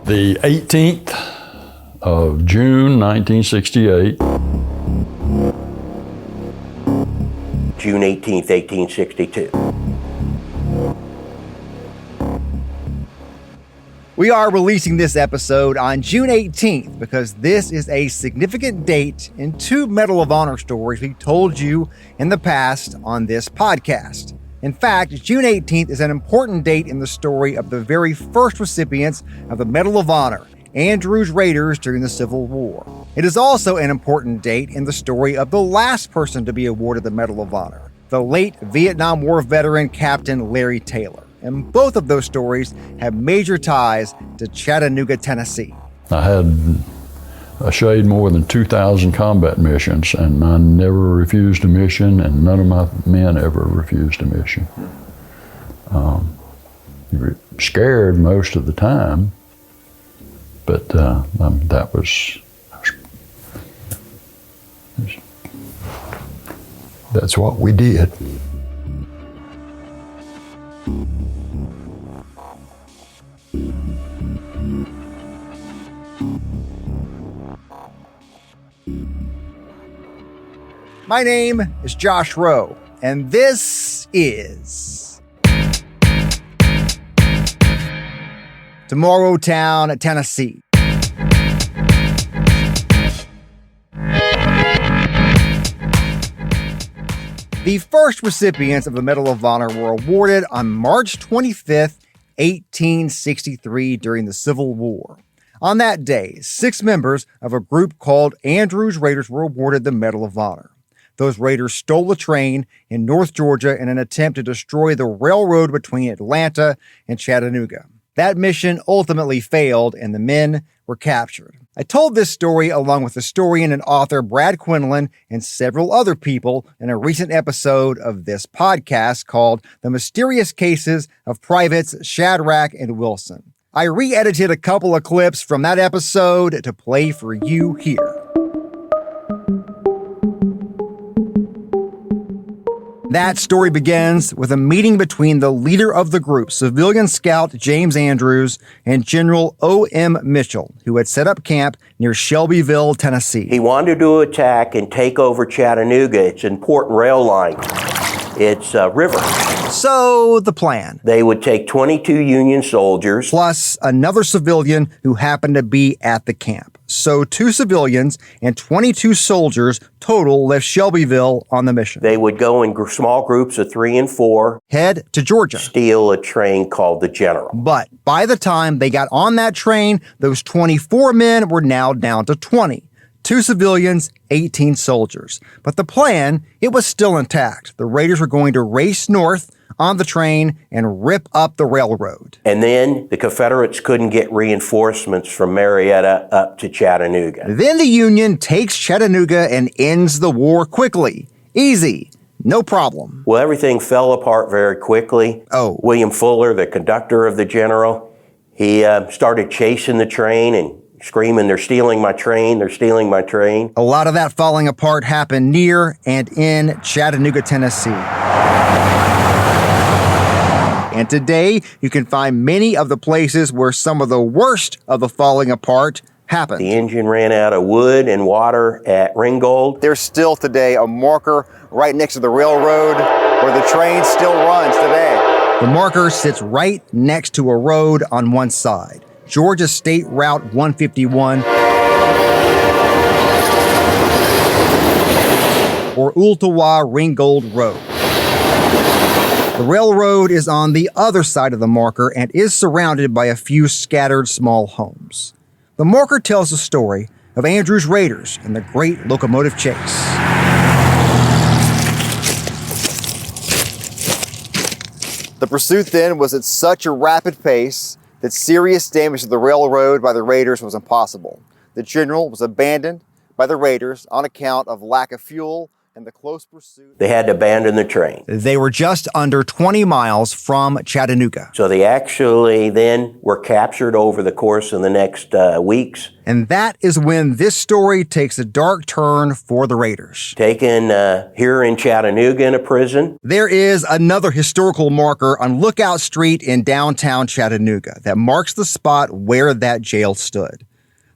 The 18th of June, 1968. June 18th, 1862. We are releasing this episode on June 18th because this is a significant date in two Medal of Honor stories we told you in the past on this podcast. In fact, June 18th is an important date in the story of the very first recipients of the Medal of Honor, Andrews Raiders during the Civil War. It is also an important date in the story of the last person to be awarded the Medal of Honor, the late Vietnam War veteran Captain Larry Taylor. And both of those stories have major ties to Chattanooga, Tennessee. I had a shade more than 2,000 combat missions, and I never refused a mission, and none of my men ever refused a mission. You were scared most of the time, but that's what we did. My name is Josh Rowe, and this is Tomorrowtown, Tennessee. The first recipients of the Medal of Honor were awarded on March 25th, 1863 during the Civil War. On that day, 6 members of a group called Andrews Raiders were awarded the Medal of Honor. Those raiders stole a train in North Georgia in an attempt to destroy the railroad between Atlanta and Chattanooga. That mission ultimately failed and the men were captured. I told this story along with historian and author Brad Quinlan and several other people in a recent episode of this podcast called The Mysterious Cases of Privates Shadrach and Wilson. I re-edited a couple of clips from that episode to play for you here. That story begins with a meeting between the leader of the group, civilian scout James Andrews, and General O.M. Mitchell, who had set up camp near Shelbyville, Tennessee. He wanted to attack and take over Chattanooga. It's an important rail line. It's a river. So, the plan. They would take 22 Union soldiers. Plus another civilian who happened to be at the camp. So 2 civilians and 22 soldiers total left Shelbyville on the mission. They would go in small groups of 3 and 4. Head to Georgia. Steal a train called the General. But by the time they got on that train, those 24 men were now down to 20. 2 civilians, 18 soldiers. But the plan, it was still intact. The Raiders were going to race north on the train and rip up the railroad. And then the Confederates couldn't get reinforcements from Marietta up to Chattanooga. Then the Union takes Chattanooga and ends the war quickly. Easy. No problem. Well, everything fell apart very quickly. Oh. William Fuller, the conductor of the General, he started chasing the train and screaming, "They're stealing my train, they're stealing my train." A lot of that falling apart happened near and in Chattanooga, Tennessee. And today, you can find many of the places where some of the worst of the falling apart happened. The engine ran out of wood and water at Ringgold. There's still today a marker right next to the railroad where the train still runs today. The marker sits right next to a road on one side, Georgia State Route 151, or Ooltewah Ringgold Road. The railroad is on the other side of the marker and is surrounded by a few scattered small homes. The marker tells the story of Andrews Raiders and the Great Locomotive Chase. The pursuit then was at such a rapid pace that serious damage to the railroad by the Raiders was impossible. The General was abandoned by the Raiders on account of lack of fuel, and the close pursuit. They had to abandon the train. They were just under 20 miles from Chattanooga. So they actually then were captured over the course of the next weeks. And that is when this story takes a dark turn for the Raiders. Taken here in Chattanooga in a prison. There is another historical marker on Lookout Street in downtown Chattanooga that marks the spot where that jail stood.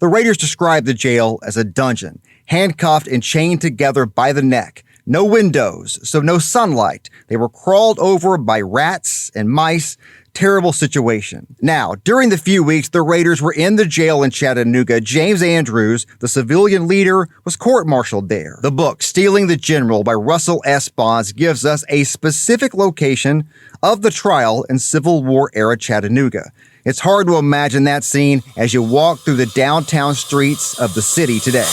The Raiders described the jail as a dungeon, handcuffed and chained together by the neck. No windows, so no sunlight. They were crawled over by rats and mice. Terrible situation. Now, during the few weeks the Raiders were in the jail in Chattanooga, James Andrews, the civilian leader, was court-martialed there. The book, Stealing the General by Russell S. Bonds, gives us a specific location of the trial in Civil War-era Chattanooga. It's hard to imagine that scene as you walk through the downtown streets of the city today.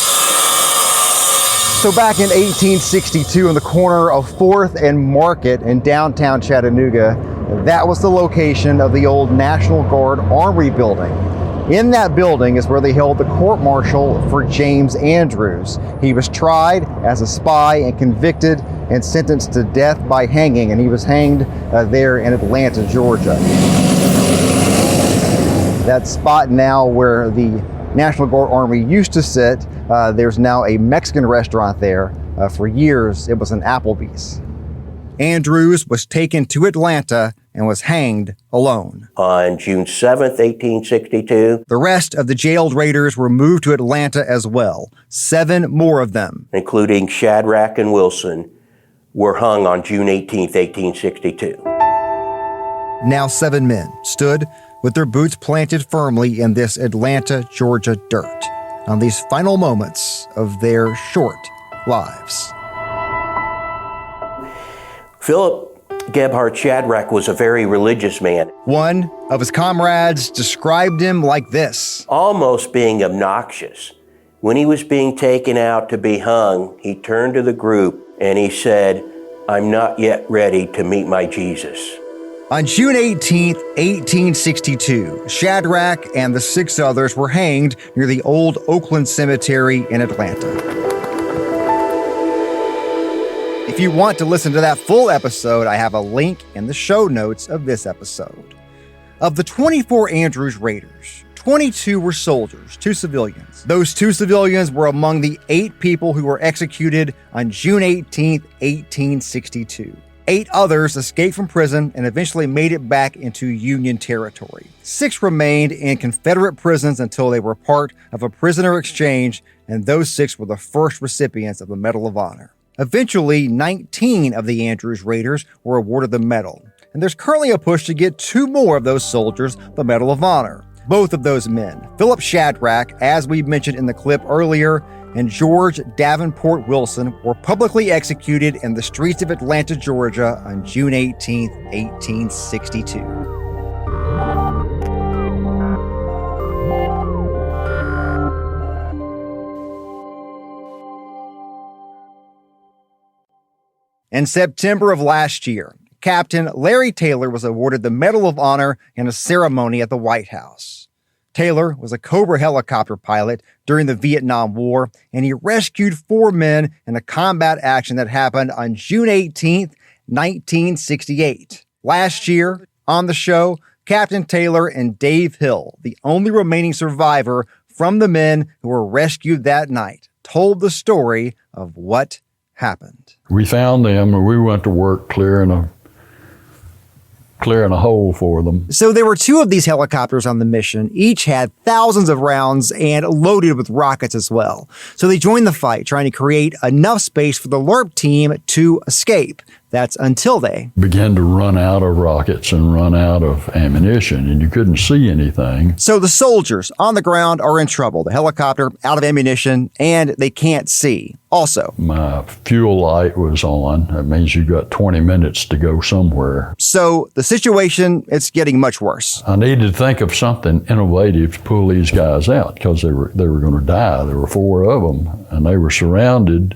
So back in 1862, in the corner of 4th and Market in downtown Chattanooga, that was the location of the old National Guard Armory building. In that building is where they held the court-martial for James Andrews. He was tried as a spy and convicted and sentenced to death by hanging, and he was hanged there in Atlanta, Georgia. That spot now where the National Guard Armory used to sit, there's now a Mexican restaurant there. For years, it was an Applebee's. Andrews was taken to Atlanta and was hanged alone. On June 7th, 1862. The rest of the jailed Raiders were moved to Atlanta as well. 7 more of them, including Shadrach and Wilson, were hung on June 18th, 1862. Now 7 men stood with their boots planted firmly in this Atlanta, Georgia dirt on these final moments of their short lives. Philip Gebhard Shadrach was a very religious man. One of his comrades described him like this: almost being obnoxious. When he was being taken out to be hung, he turned to the group and he said, "I'm not yet ready to meet my Jesus." On June 18, 1862, Shadrach and the 6 others were hanged near the old Oakland Cemetery in Atlanta. If you want to listen to that full episode, I have a link in the show notes of this episode. Of the 24 Andrews Raiders, 22 were soldiers, 2 civilians. Those 2 civilians were among the 8 people who were executed on June 18, 1862. 8 others escaped from prison and eventually made it back into Union territory. 6 remained in Confederate prisons until they were part of a prisoner exchange, and those 6 were the first recipients of the Medal of Honor. Eventually, 19 of the Andrews Raiders were awarded the medal, and there's currently a push to get 2 more of those soldiers the Medal of Honor. Both of those men, Philip Shadrach, as we mentioned in the clip earlier, and George Davenport Wilson, were publicly executed in the streets of Atlanta, Georgia on June 18, 1862. In September of last year, Captain Larry Taylor was awarded the Medal of Honor in a ceremony at the White House. Taylor was a Cobra helicopter pilot during the Vietnam War, and he rescued 4 men in a combat action that happened on June 18, 1968. Last year, on the show, Captain Taylor and Dave Hill, the only remaining survivor from the men who were rescued that night, told the story of what happened. We found them and we went to work clearing a hole for them. So there were 2 of these helicopters on the mission. Each had thousands of rounds and loaded with rockets as well. So they joined the fight, trying to create enough space for the LRP team to escape. That's until they began to run out of rockets and run out of ammunition, and you couldn't see anything. So the soldiers on the ground are in trouble. The helicopter out of ammunition, and they can't see. Also, my fuel light was on. That means you got 20 minutes to go somewhere. So the situation, it's getting much worse. I needed to think of something innovative to pull these guys out because they were going to die. There were 4 of them, and they were surrounded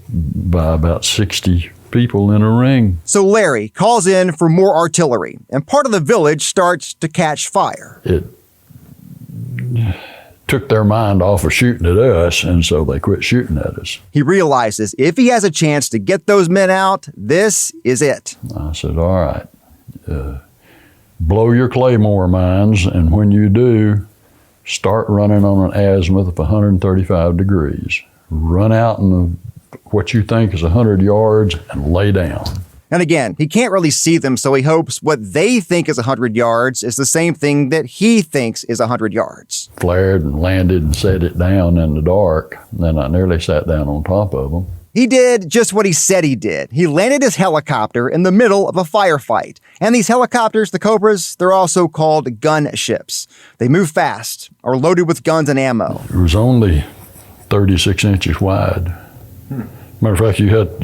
by about 60 people in a ring. So Larry calls in for more artillery, and part of the village starts to catch fire. It took their mind off of shooting at us, and so they quit shooting at us. He realizes if he has a chance to get those men out, this is it. I said, all right, blow your claymore mines, and when you do, start running on an azimuth of 135 degrees. Run out in what you think is 100 yards and lay down. And again, he can't really see them, so he hopes what they think is 100 yards is the same thing that he thinks is 100 yards. Flared and landed and set it down in the dark. Then I nearly sat down on top of them. He did just what he said he did. He landed his helicopter in the middle of a firefight. And these helicopters, the Cobras, they're also called gunships. They move fast, are loaded with guns and ammo. It was only 36 inches wide. Matter of fact, you had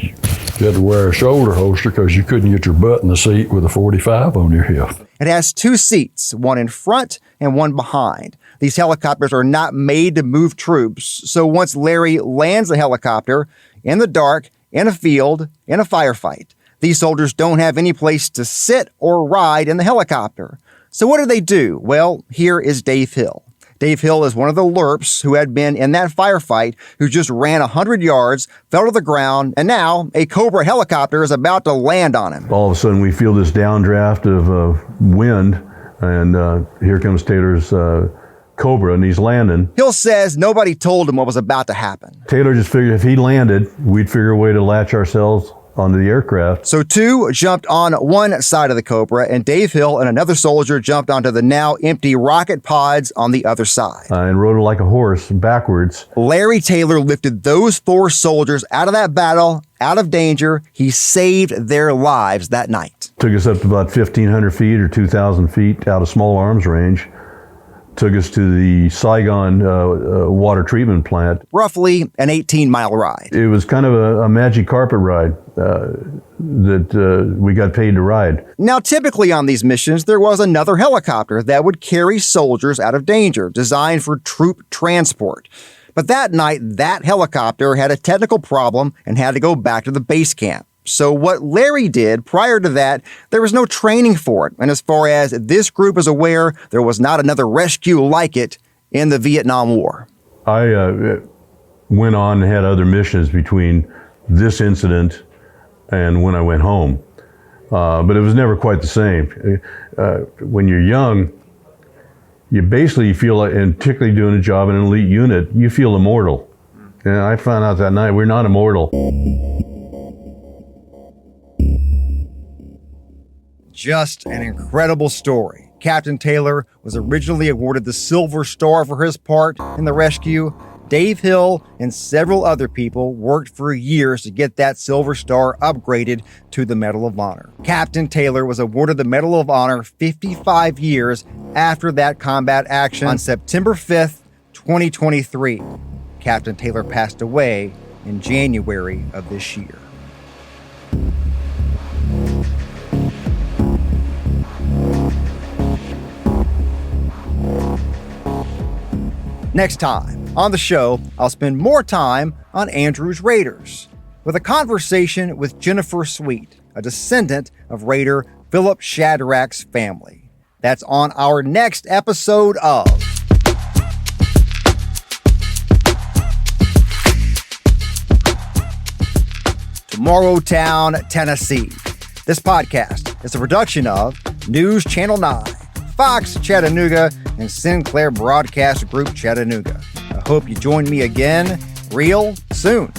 to wear a shoulder holster because you couldn't get your butt in the seat with a 45 on your hip. It has two seats, one in front and one behind. These helicopters are not made to move troops. So once Larry lands the helicopter in the dark, in a field, in a firefight, these soldiers don't have any place to sit or ride in the helicopter. So what do? Well, here is Dave Hill. Dave Hill is one of the LURPs who had been in that firefight, who just ran 100 yards, fell to the ground, and now a Cobra helicopter is about to land on him. All of a sudden we feel this downdraft of wind, and here comes Taylor's Cobra, and he's landing. Hill says nobody told him what was about to happen. Taylor just figured if he landed, we'd figure a way to latch ourselves onto the aircraft. So two jumped on one side of the Cobra, and Dave Hill and another soldier jumped onto the now empty rocket pods on the other side. And rode like a horse backwards. Larry Taylor lifted those four soldiers out of that battle, out of danger. He saved their lives that night. Took us up to about 1,500 feet or 2,000 feet out of small arms range. Took us to the Saigon water treatment plant. Roughly an 18-mile ride. It was kind of a magic carpet ride that we got paid to ride. Now, typically on these missions, there was another helicopter that would carry soldiers out of danger, designed for troop transport. But that night, that helicopter had a technical problem and had to go back to the base camp. So what Larry did prior to that, there was no training for it. And as far as this group is aware, there was not another rescue like it in the Vietnam War. I went on and had other missions between this incident and when I went home. But it was never quite the same. When you're young, you basically feel like, and particularly doing a job in an elite unit, you feel immortal. And I found out that night we're not immortal. Just an incredible story. Captain Taylor was originally awarded the Silver Star for his part in the rescue. Dave Hill and several other people worked for years to get that Silver Star upgraded to the Medal of Honor. Captain Taylor was awarded the Medal of Honor 55 years after that combat action on September 5th, 2023. Captain Taylor passed away in January of this year. Next time on the show, I'll spend more time on Andrews Raiders with a conversation with Jennifer Sweet, a descendant of Raider Philip Shadrack's family. That's on our next episode of Tomorrowtown, Tennessee. This podcast is a production of News Channel 9, Fox Chattanooga, and Sinclair Broadcast Group Chattanooga. I hope you join me again real soon.